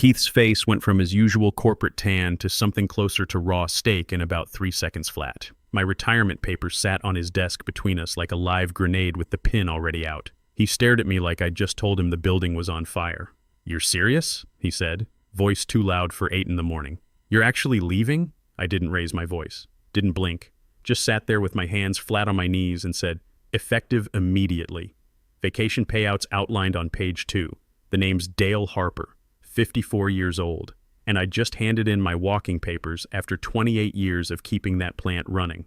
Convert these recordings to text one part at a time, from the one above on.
Keith's face went from his usual corporate tan to something closer to raw steak in about 3 seconds flat. My retirement papers sat on his desk between us like a live grenade with the pin already out. He stared at me like I'd just told him the building was on fire. "You're serious?" he said, voice too loud for 8 in the morning. "You're actually leaving?" I didn't raise my voice, didn't blink, just sat there with my hands flat on my knees and said, "Effective immediately. Vacation payouts outlined on page 2. The name's Dale Harper, 54 years old, and I just handed in my walking papers after 28 years of keeping that plant running."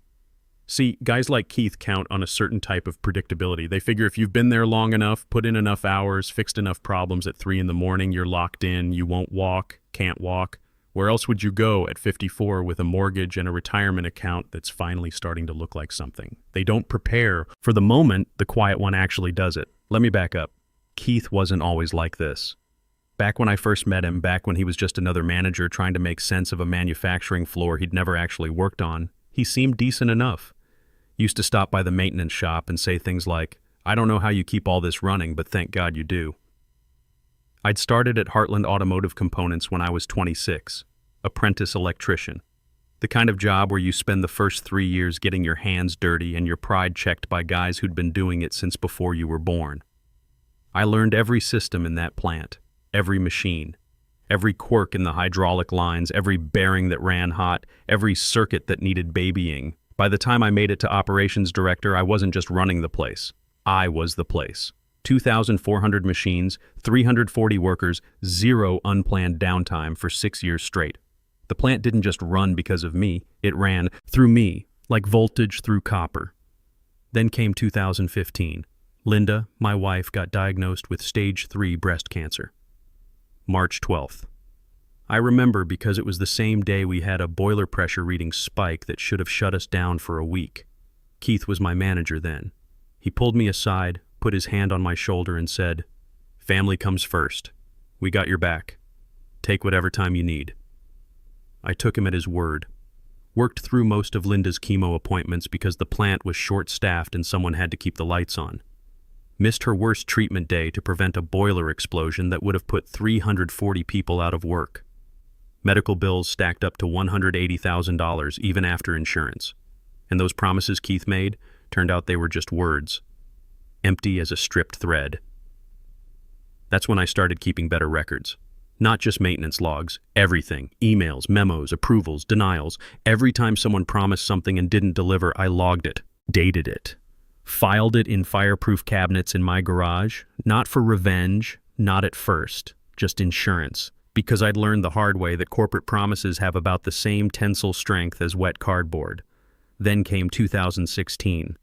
See, guys like Keith count on a certain type of predictability. They figure if you've been there long enough, put in enough hours, fixed enough problems at 3 in the morning, you're locked in, you won't walk, can't walk. Where else would you go at 54 with a mortgage and a retirement account that's finally starting to look like something? They don't prepare for the moment the quiet one actually does it. Let me back up. Keith wasn't always like this. Back when I first met him, back when he was just another manager trying to make sense of a manufacturing floor he'd never actually worked on, he seemed decent enough. Used to stop by the maintenance shop and say things like, "I don't know how you keep all this running, but thank God you do." I'd started at Heartland Automotive Components when I was 26, apprentice electrician. The kind of job where you spend the first 3 years getting your hands dirty and your pride checked by guys who'd been doing it since before you were born. I learned every system in that plant, every machine, every quirk in the hydraulic lines, every bearing that ran hot, every circuit that needed babying. By the time I made it to operations director, I wasn't just running the place. I was the place. 2,400 machines, 340 workers, 0 unplanned downtime for 6 years straight. The plant didn't just run because of me, it ran through me, like voltage through copper. Then came 2015. Linda, my wife, got diagnosed with stage 3 breast cancer. March 12th. I remember because it was the same day we had a boiler pressure reading spike that should have shut us down for a week. Keith was my manager then. He pulled me aside, put his hand on my shoulder and said, "Family comes first. We got your back. Take whatever time you need." I took him at his word. Worked through most of Linda's chemo appointments because the plant was short-staffed and someone had to keep the lights on. Missed her worst treatment day to prevent a boiler explosion that would have put 340 people out of work. Medical bills stacked up to $180,000 even after insurance. And those promises Keith made turned out they were just words, empty as a stripped thread. That's when I started keeping better records. Not just maintenance logs, everything, emails, memos, approvals, denials. Every time someone promised something and didn't deliver, I logged it, dated it, filed it in fireproof cabinets in my garage, not for revenge, not at first, just insurance. Because I'd learned the hard way that corporate promises have about the same tensile strength as wet cardboard. Then came 2016,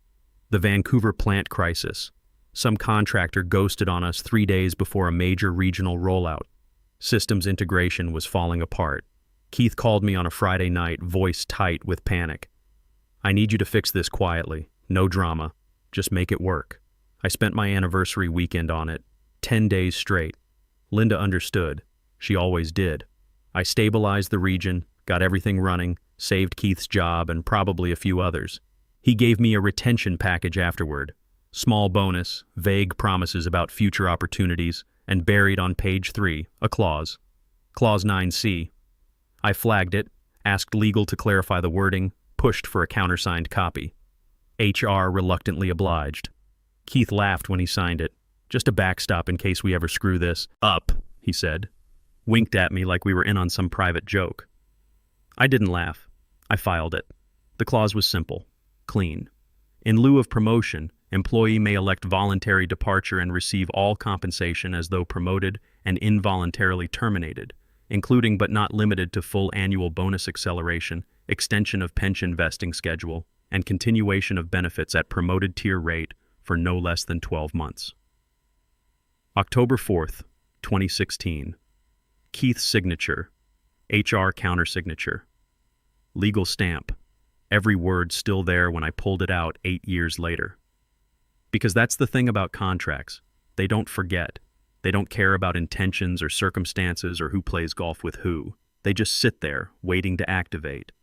the Vancouver plant crisis. Some contractor ghosted on us 3 days before a major regional rollout. Systems integration was falling apart. Keith called me on a Friday night, voice tight with panic. "I need you to fix this quietly. No drama. Just make it work." I spent my anniversary weekend on it, 10 days straight. Linda understood. She always did. I stabilized the region, got everything running, saved Keith's job and probably a few others. He gave me a retention package afterward. Small bonus, vague promises about future opportunities, and buried on page 3, a clause. Clause 9C. I flagged it, asked legal to clarify the wording, pushed for a countersigned copy. HR reluctantly obliged. Keith laughed when he signed it. "Just a backstop in case we ever screw this up," he said. Winked at me like we were in on some private joke. I didn't laugh. I filed it. The clause was simple, clean. In lieu of promotion, employee may elect voluntary departure and receive all compensation as though promoted and involuntarily terminated, including but not limited to full annual bonus acceleration, extension of pension vesting schedule, and continuation of benefits at promoted tier rate for no less than 12 months. October 4th, 2016. Keith's signature, HR countersignature. Legal stamp. Every word still there when I pulled it out 8 years later. Because that's the thing about contracts. They don't forget. They don't care about intentions or circumstances or who plays golf with who. They just sit there, waiting to activate.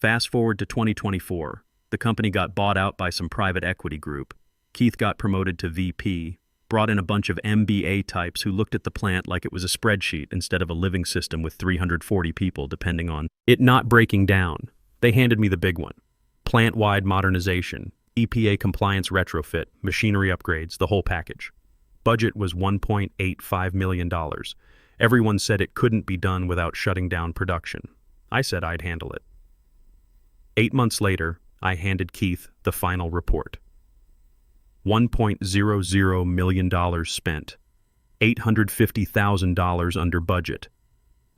Fast forward to 2024. The company got bought out by some private equity group. Keith got promoted to VP. Brought in a bunch of MBA types who looked at the plant like it was a spreadsheet instead of a living system with 340 people depending on it not breaking down. They handed me the big one. Plant-wide modernization, EPA compliance retrofit, machinery upgrades, the whole package. Budget was $1.85 million. Everyone said it couldn't be done without shutting down production. I said I'd handle it. 8 months later, I handed Keith the final report. $1.00 million spent, $850,000 under budget,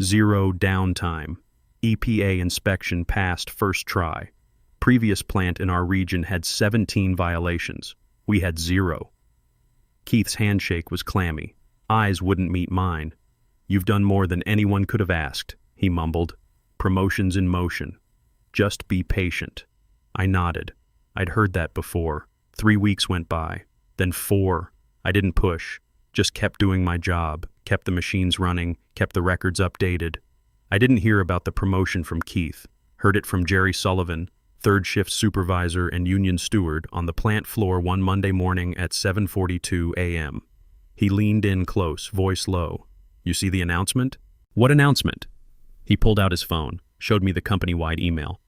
0 downtime, EPA inspection passed first try. Previous plant in our region had 17 violations. We had 0. Keith's handshake was clammy. Eyes wouldn't meet mine. You've done more than anyone could have asked, he mumbled. Promotion's in motion. Just be patient. I nodded. I'd heard that before. 3 weeks went by, then 4. I didn't push, just kept doing my job, kept the machines running, kept the records updated. I didn't hear about the promotion from Keith, heard it from Jerry Sullivan, third shift supervisor and union steward, on the plant floor one Monday morning at 7:42 a.m. He leaned in close, voice low. You see the announcement? What announcement? He pulled out his phone, showed me the company-wide email.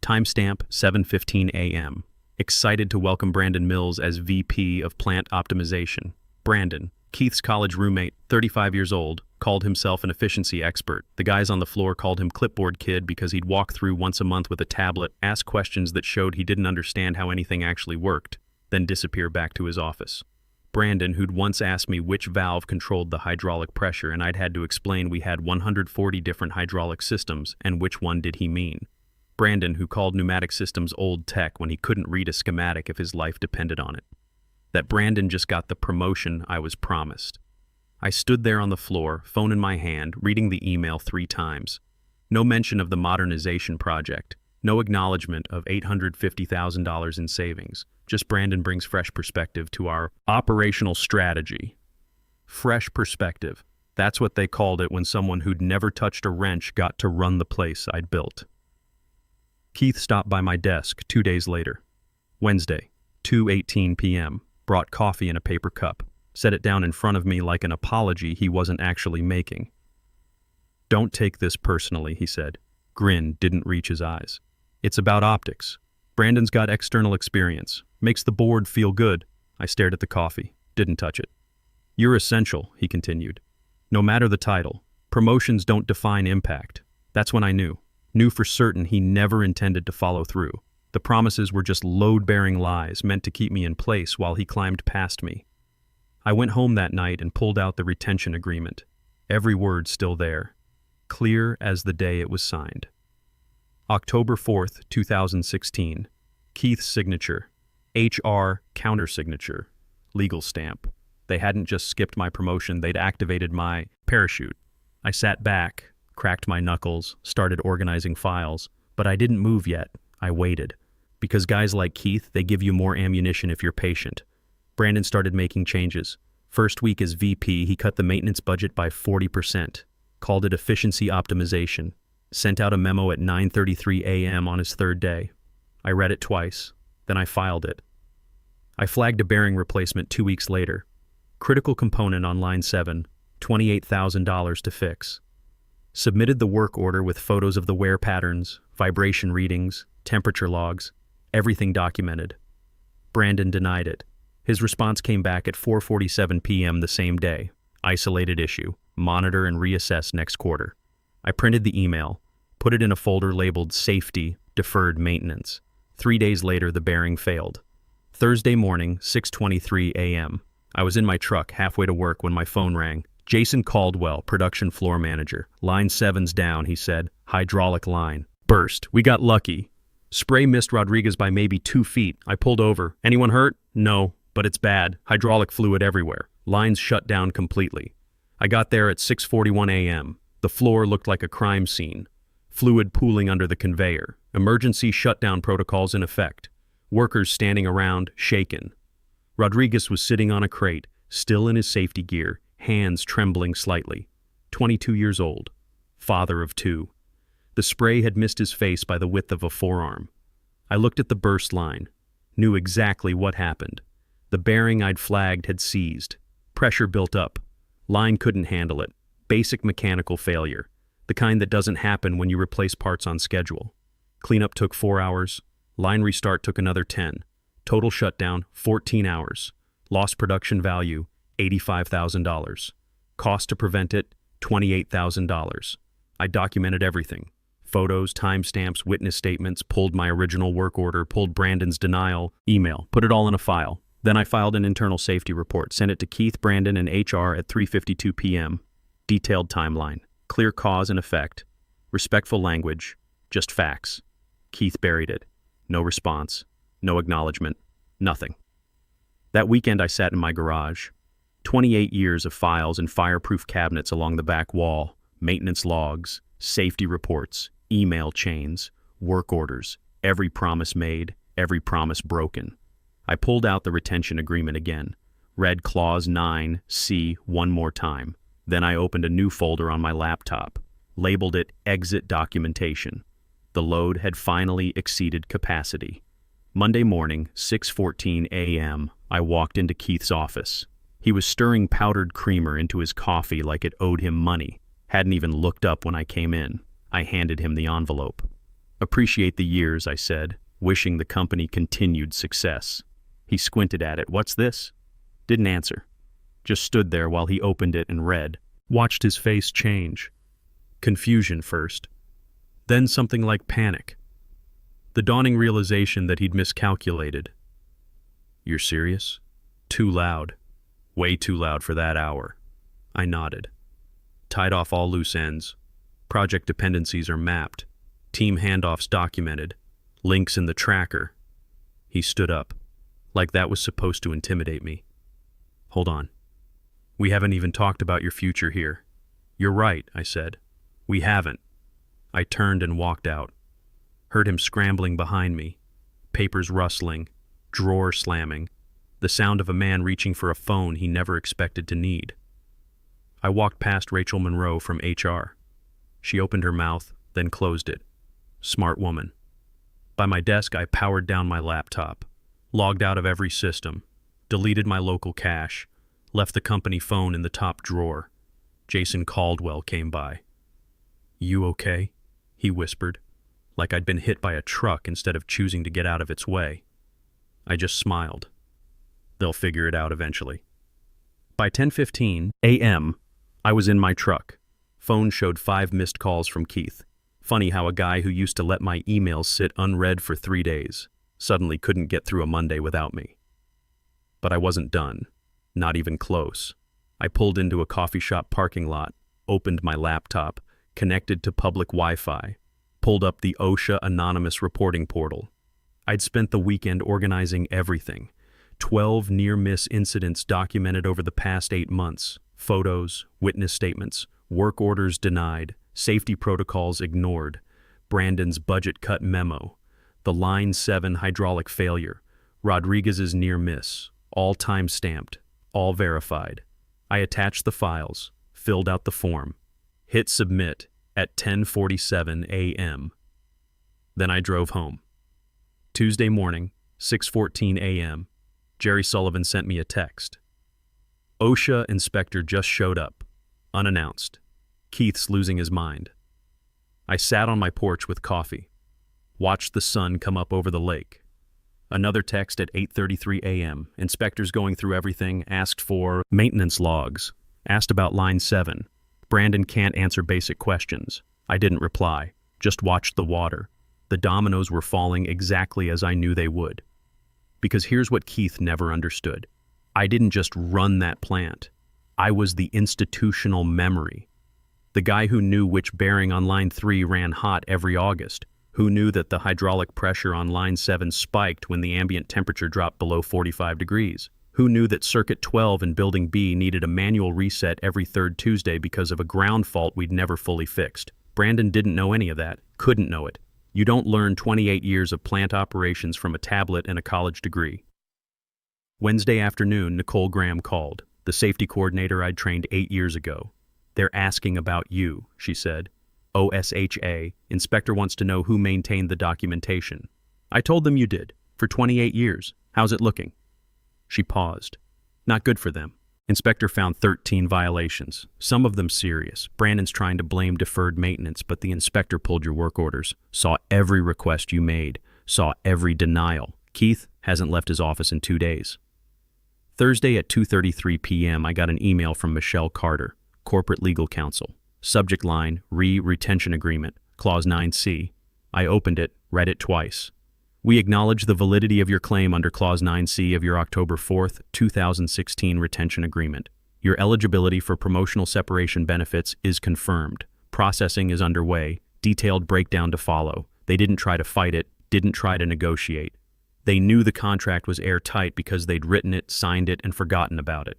Timestamp 7:15 a.m. Excited to welcome Brandon Mills as VP of Plant Optimization. Brandon, Keith's college roommate, 35 years old, called himself an efficiency expert. The guys on the floor called him Clipboard Kid because he'd walk through once a month with a tablet, ask questions that showed he didn't understand how anything actually worked, then disappear back to his office. Brandon, who'd once asked me which valve controlled the hydraulic pressure, and I'd had to explain we had 140 different hydraulic systems, and which one did he mean. Brandon, who called pneumatic systems old tech when he couldn't read a schematic if his life depended on it. That Brandon just got the promotion I was promised. I stood there on the floor, phone in my hand, reading the email 3 times. No mention of the modernization project, no acknowledgement of $850,000 in savings. Just Brandon brings fresh perspective to our operational strategy. Fresh perspective. That's what they called it when someone who'd never touched a wrench got to run the place I'd built. Keith stopped by my desk 2 days later. Wednesday, 2:18 p.m., brought coffee in a paper cup, set it down in front of me like an apology he wasn't actually making. Don't take this personally, he said. Grin didn't reach his eyes. It's about optics. Brandon's got external experience. Makes the board feel good. I stared at the coffee, didn't touch it. You're essential, he continued. No matter the title, promotions don't define impact. That's when I knew. Knew for certain he never intended to follow through. The promises were just load-bearing lies meant to keep me in place while he climbed past me. I went home that night and pulled out the retention agreement. Every word still there, clear as the day it was signed. October 4th, 2016. Keith's signature. HR countersignature. Legal stamp. They hadn't just skipped my promotion, they'd activated my parachute. I sat back, cracked my knuckles, started organizing files, but I didn't move yet. I waited. Because guys like Keith, they give you more ammunition if you're patient. Brandon started making changes. First week as VP, he cut the maintenance budget by 40%, called it efficiency optimization, sent out a memo at 9:33 a.m. on his 3rd day. I read it twice, then I filed it. I flagged a bearing replacement 2 weeks later. Critical component on line 7, $28,000 to fix. Submitted the work order with photos of the wear patterns, vibration readings, temperature logs, everything documented. Brandon denied it. His response came back at 4:47 p.m. the same day. Isolated issue. Monitor and reassess next quarter. I printed the email, put it in a folder labeled Safety, Deferred Maintenance. 3 days later, the bearing failed. Thursday morning, 6:23 a.m. I was in my truck halfway to work when my phone rang. Jason Caldwell, production floor manager. Line 7's down, he said. Hydraulic line. Burst. We got lucky. Spray missed Rodriguez by maybe 2 feet. I pulled over. Anyone hurt? No, but it's bad. Hydraulic fluid everywhere. Lines shut down completely. I got there at 6:41 a.m. The floor looked like a crime scene. Fluid pooling under the conveyor. Emergency shutdown protocols in effect. Workers standing around, shaken. Rodriguez was sitting on a crate, still in his safety gear, hands trembling slightly. 22 years old. Father of 2. The spray had missed his face by the width of a forearm. I looked at the burst line. Knew exactly what happened. The bearing I'd flagged had seized. Pressure built up. Line couldn't handle it. Basic mechanical failure. The kind that doesn't happen when you replace parts on schedule. Cleanup took 4 hours. Line restart took another 10. Total shutdown, 14 hours. Lost production value, $85,000. Cost to prevent it, $28,000. I documented everything. Photos, timestamps, witness statements, pulled my original work order, pulled Brandon's denial, email, put it all in a file. Then I filed an internal safety report, sent it to Keith, Brandon, and HR at 3:52 p.m. Detailed timeline, clear cause and effect, respectful language, just facts. Keith buried it. No response, no acknowledgement, nothing. That weekend I sat in my garage. 28 years of files and fireproof cabinets along the back wall, maintenance logs, safety reports, email chains, work orders, every promise made, every promise broken. I pulled out the retention agreement again, read Clause 9C one more time. Then I opened a new folder on my laptop, labeled it Exit Documentation. The load had finally exceeded capacity. Monday morning, 6:14 a.m., I walked into Keith's office. He was stirring powdered creamer into his coffee like it owed him money. Hadn't even looked up when I came in. I handed him the envelope. Appreciate the years, I said, wishing the company continued success. He squinted at it. What's this? Didn't answer. Just stood there while he opened it and read. Watched his face change. Confusion first. Then something like panic. The dawning realization that he'd miscalculated. You're serious? Too loud. Way too loud for that hour. I nodded. Tied off all loose ends. Project dependencies are mapped. Team handoffs documented. Links in the tracker. He stood up, like that was supposed to intimidate me. Hold on. We haven't even talked about your future here. You're right, I said. We haven't. I turned and walked out. Heard him scrambling behind me. Papers rustling. Drawer slamming. The sound of a man reaching for a phone he never expected to need. I walked past Rachel Monroe from HR. She opened her mouth, then closed it. Smart woman. By my desk, I powered down my laptop, logged out of every system, deleted my local cache, left the company phone in the top drawer. Jason Caldwell came by. You okay? He whispered, like I'd been hit by a truck instead of choosing to get out of its way. I just smiled. They'll figure it out eventually. By 10:15 a.m., I was in my truck. Phone showed 5 missed calls from Keith. Funny how a guy who used to let my emails sit unread for 3 days suddenly couldn't get through a Monday without me. But I wasn't done. Not even close. I pulled into a coffee shop parking lot, opened my laptop, connected to public Wi-Fi, pulled up the OSHA anonymous reporting portal. I'd spent the weekend organizing everything. 12 near-miss incidents documented over the past 8 months. Photos, witness statements, work orders denied, safety protocols ignored, Brandon's budget cut memo, the Line 7 hydraulic failure, Rodriguez's near miss, all time-stamped, all verified. I attached the files, filled out the form, hit submit at 10:47 a.m. Then I drove home. Tuesday morning, 6:14 a.m., Jerry Sullivan sent me a text. OSHA inspector just showed up, unannounced. Keith's losing his mind. I sat on my porch with coffee, watched the sun come up over the lake. Another text at 8:33 a.m. Inspectors going through everything, asked for maintenance logs, asked about Line 7. Brandon can't answer basic questions. I didn't reply, just watched the water. The dominoes were falling exactly as I knew they would. Because here's what Keith never understood. I didn't just run that plant. I was the institutional memory. The guy who knew which bearing on Line 3 ran hot every August, who knew that the hydraulic pressure on Line 7 spiked when the ambient temperature dropped below 45 degrees, who knew that Circuit 12 in Building B needed a manual reset every third Tuesday because of a ground fault we'd never fully fixed. Brandon didn't know any of that, couldn't know it. You don't learn 28 years of plant operations from a tablet and a college degree. Wednesday afternoon, Nicole Graham called, the safety coordinator I'd trained 8 years ago. They're asking about you, she said. OSHA, inspector wants to know who maintained the documentation. I told them you did, for 28 years. How's it looking? She paused. Not good for them. Inspector found 13 violations, some of them serious. Brandon's trying to blame deferred maintenance, but the inspector pulled your work orders, saw every request you made, saw every denial. Keith hasn't left his office in 2 days. Thursday at 2:33 p.m., I got an email from Michelle Carter, Corporate Legal Counsel. Subject line, Retention Agreement, Clause 9C. I opened it, read it twice. We acknowledge the validity of your claim under Clause 9C of your October 4th, 2016 retention agreement. Your eligibility for promotional separation benefits is confirmed. Processing is underway, detailed breakdown to follow. They didn't try to fight it, didn't try to negotiate. They knew the contract was airtight because they'd written it, signed it, and forgotten about it.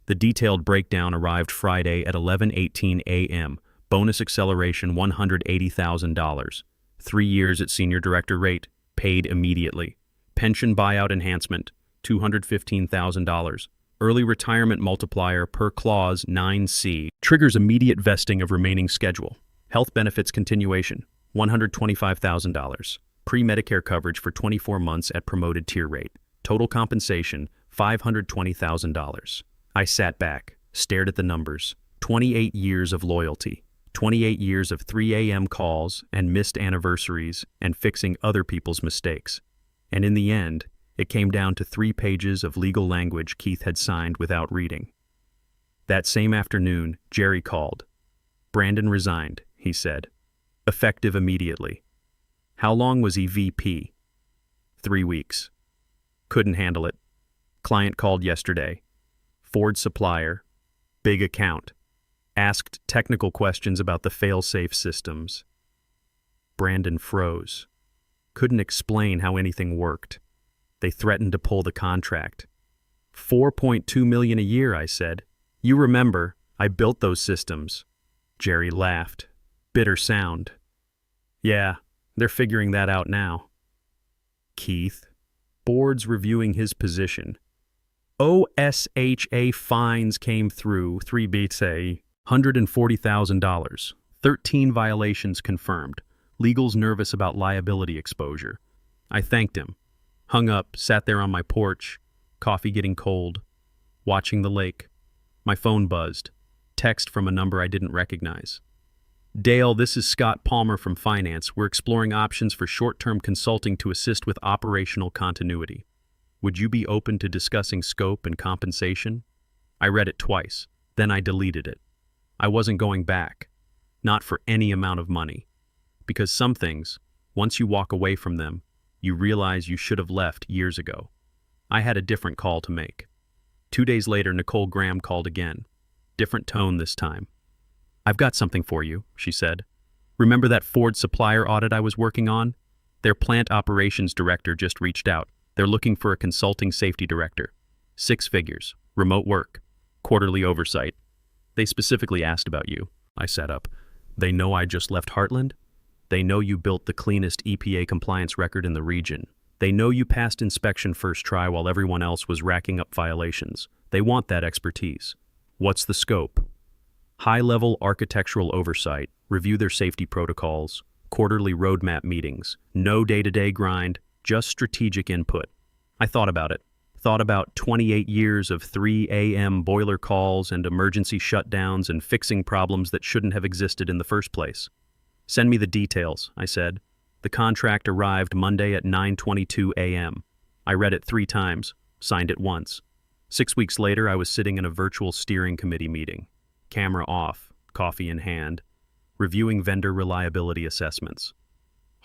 The detailed breakdown arrived Friday at 11:18 a.m. Bonus acceleration $180,000. 3 years at senior director rate, paid immediately. Pension buyout enhancement, $215,000. Early retirement multiplier per Clause 9C. Triggers immediate vesting of remaining schedule. Health benefits continuation, $125,000. Pre-Medicare coverage for 24 months at promoted tier rate. Total compensation, $520,000. I sat back, stared at the numbers. 28 years of loyalty. 28 years of 3 a.m. calls and missed anniversaries and fixing other people's mistakes. And in the end, it came down to 3 pages of legal language Keith had signed without reading. That same afternoon, Jerry called. Brandon resigned, he said. Effective immediately. How long was he VP? 3 weeks. Couldn't handle it. Client called yesterday. Ford supplier. Big account. Asked technical questions about the fail-safe systems. Brandon froze. Couldn't explain how anything worked. They threatened to pull the contract. $4.2 million a year, I said. You remember, I built those systems. Jerry laughed. Bitter sound. Yeah, they're figuring that out now. Keith. Board's reviewing his position. OSHA fines came through, 3 beats a $140,000. 13 violations confirmed. Legal's nervous about liability exposure. I thanked him. Hung up, sat there on my porch, coffee getting cold, watching the lake. My phone buzzed. Text from a number I didn't recognize. Dale, this is Scott Palmer from Finance. We're exploring options for short-term consulting to assist with operational continuity. Would you be open to discussing scope and compensation? I read it twice, then I deleted it. I wasn't going back. Not for any amount of money. Because some things, once you walk away from them, you realize you should have left years ago. I had a different call to make. 2 days later, Nicole Graham called again. Different tone this time. I've got something for you, she said. Remember that Ford supplier audit I was working on? Their plant operations director just reached out. They're looking for a consulting safety director. 6 figures, remote work, quarterly oversight. They specifically asked about you. I sat up. They know I just left Heartland? They know you built the cleanest EPA compliance record in the region. They know you passed inspection first try while everyone else was racking up violations. They want that expertise. What's the scope? High-level architectural oversight, review their safety protocols, quarterly roadmap meetings, no day-to-day grind, just strategic input. I thought about it. Thought about 28 years of 3 a.m. boiler calls and emergency shutdowns and fixing problems that shouldn't have existed in the first place. Send me the details, I said. The contract arrived Monday at 9:22 a.m. I read it 3 times, signed it once. 6 weeks later, I was sitting in a virtual steering committee meeting. Camera off, coffee in hand, reviewing vendor reliability assessments.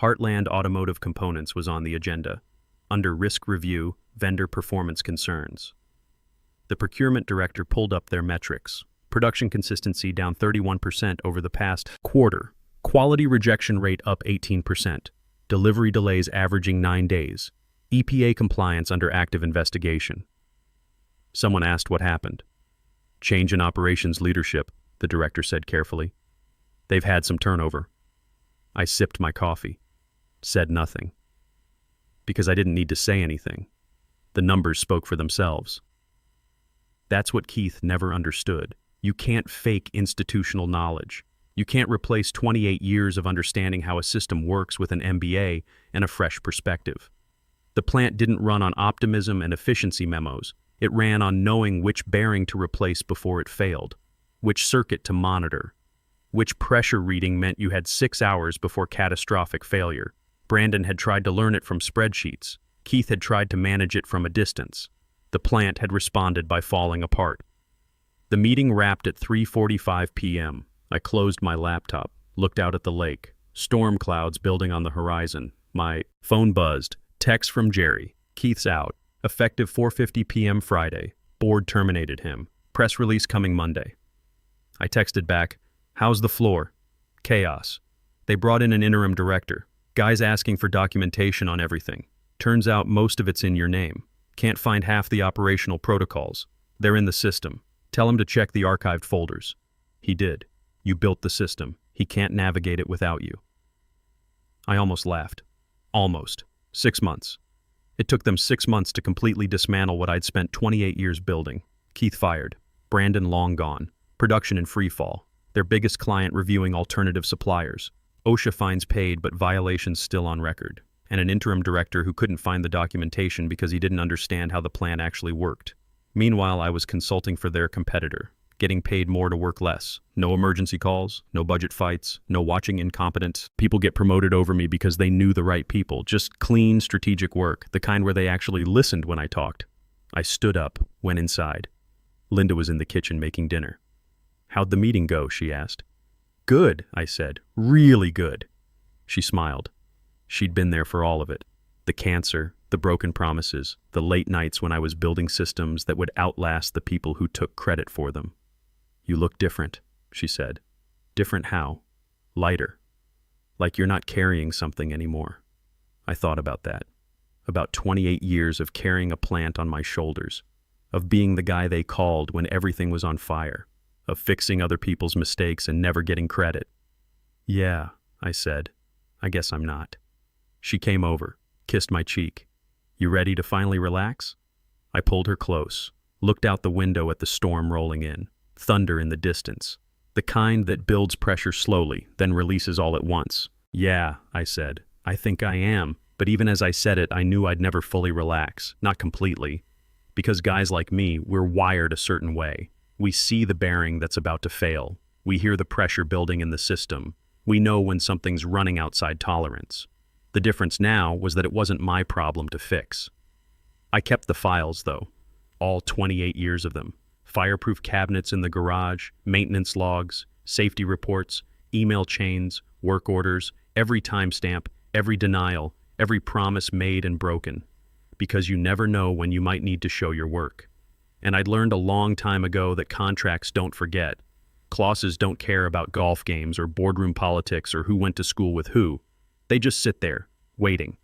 Heartland Automotive Components was on the agenda. Under risk review, vendor performance concerns. The procurement director pulled up their metrics. Production consistency down 31% over the past quarter. Quality rejection rate up 18%. Delivery delays averaging 9 days. EPA compliance under active investigation. Someone asked what happened. Change in operations leadership, the director said carefully. They've had some turnover. I sipped my coffee. Said nothing. Because I didn't need to say anything. The numbers spoke for themselves. That's what Keith never understood. You can't fake institutional knowledge. You can't replace 28 years of understanding how a system works with an MBA and a fresh perspective. The plant didn't run on optimism and efficiency memos. It ran on knowing which bearing to replace before it failed, which circuit to monitor, which pressure reading meant you had 6 hours before catastrophic failure. Brandon had tried to learn it from spreadsheets. Keith had tried to manage it from a distance. The plant had responded by falling apart. The meeting wrapped at 3:45 p.m. I closed my laptop, looked out at the lake, storm clouds building on the horizon. My phone buzzed. Text from Jerry. Keith's out. Effective 4:50 p.m. Friday. Board terminated him. Press release coming Monday. I texted back, "How's the floor?" Chaos. They brought in an interim director. Guys asking for documentation on everything. Turns out most of it's in your name. Can't find half the operational protocols. They're in the system. Tell him to check the archived folders. He did. You built the system. He can't navigate it without you. I almost laughed. Almost. 6 months. It took them 6 months to completely dismantle what I'd spent 28 years building. Keith fired. Brandon long gone. Production in free fall. Their biggest client reviewing alternative suppliers. OSHA fines paid but violations still on record. And an interim director who couldn't find the documentation because he didn't understand how the plan actually worked. Meanwhile, I was consulting for their competitor, getting paid more to work less. No emergency calls, no budget fights, no watching incompetent people get promoted over me because they knew the right people. Just clean, strategic work, the kind where they actually listened when I talked. I stood up, went inside. Linda was in the kitchen making dinner. "How'd the meeting go?" she asked. "Good," I said. "Really good." She smiled. She'd been there for all of it. The cancer, the broken promises, the late nights when I was building systems that would outlast the people who took credit for them. "You look different," she said. "Different how?" "Lighter. Like you're not carrying something anymore." I thought about that. About 28 years of carrying a plant on my shoulders, of being the guy they called when everything was on fire, of fixing other people's mistakes and never getting credit. "Yeah," I said. "I guess I'm not." She came over, kissed my cheek. "You ready to finally relax?" I pulled her close, looked out the window at the storm rolling in, thunder in the distance, the kind that builds pressure slowly, then releases all at once. "Yeah," I said. "I think I am." But even as I said it, I knew I'd never fully relax, not completely. Because guys like me, we're wired a certain way. We see the bearing that's about to fail. We hear the pressure building in the system. We know when something's running outside tolerance. The difference now was that it wasn't my problem to fix. I kept the files, though. All 28 years of them. Fireproof cabinets in the garage, maintenance logs, safety reports, email chains, work orders, every timestamp, every denial, every promise made and broken. Because you never know when you might need to show your work. And I'd learned a long time ago that contracts don't forget. Clauses don't care about golf games or boardroom politics or who went to school with who. They just sit there, waiting.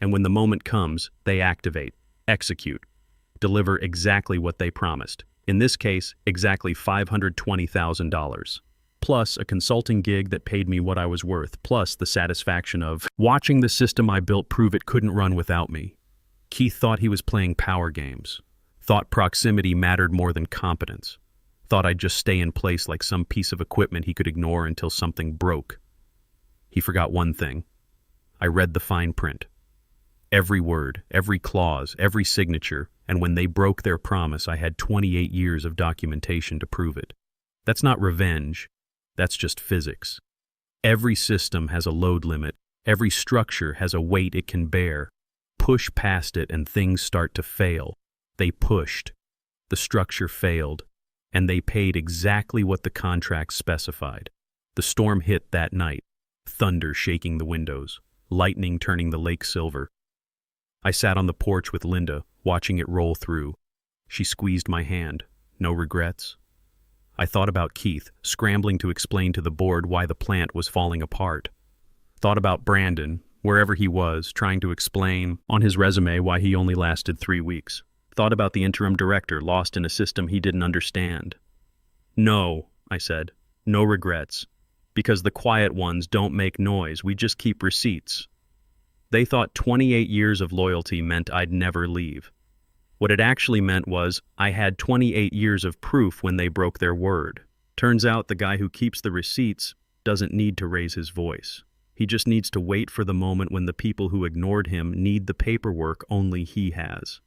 And when the moment comes, they activate, execute, deliver exactly what they promised. In this case, exactly $520,000. Plus a consulting gig that paid me what I was worth, plus the satisfaction of watching the system I built prove it couldn't run without me. Keith thought he was playing power games. Thought proximity mattered more than competence. Thought I'd just stay in place like some piece of equipment he could ignore until something broke. He forgot one thing. I read the fine print. Every word, every clause, every signature, and when they broke their promise, I had 28 years of documentation to prove it. That's not revenge. That's just physics. Every system has a load limit. Every structure has a weight it can bear. Push past it and things start to fail. They pushed. The structure failed. And they paid exactly what the contract specified. The storm hit that night. Thunder shaking the windows, lightning turning the lake silver. I sat on the porch with Linda, watching it roll through. She squeezed my hand. No regrets? I thought about Keith, scrambling to explain to the board why the plant was falling apart. Thought about Brandon, wherever he was, trying to explain on his resume why he only lasted 3 weeks. Thought about the interim director lost in a system he didn't understand. "No," I said. "No regrets. Because the quiet ones don't make noise, we just keep receipts." They thought 28 years of loyalty meant I'd never leave. What it actually meant was I had 28 years of proof when they broke their word. Turns out the guy who keeps the receipts doesn't need to raise his voice. He just needs to wait for the moment when the people who ignored him need the paperwork only he has.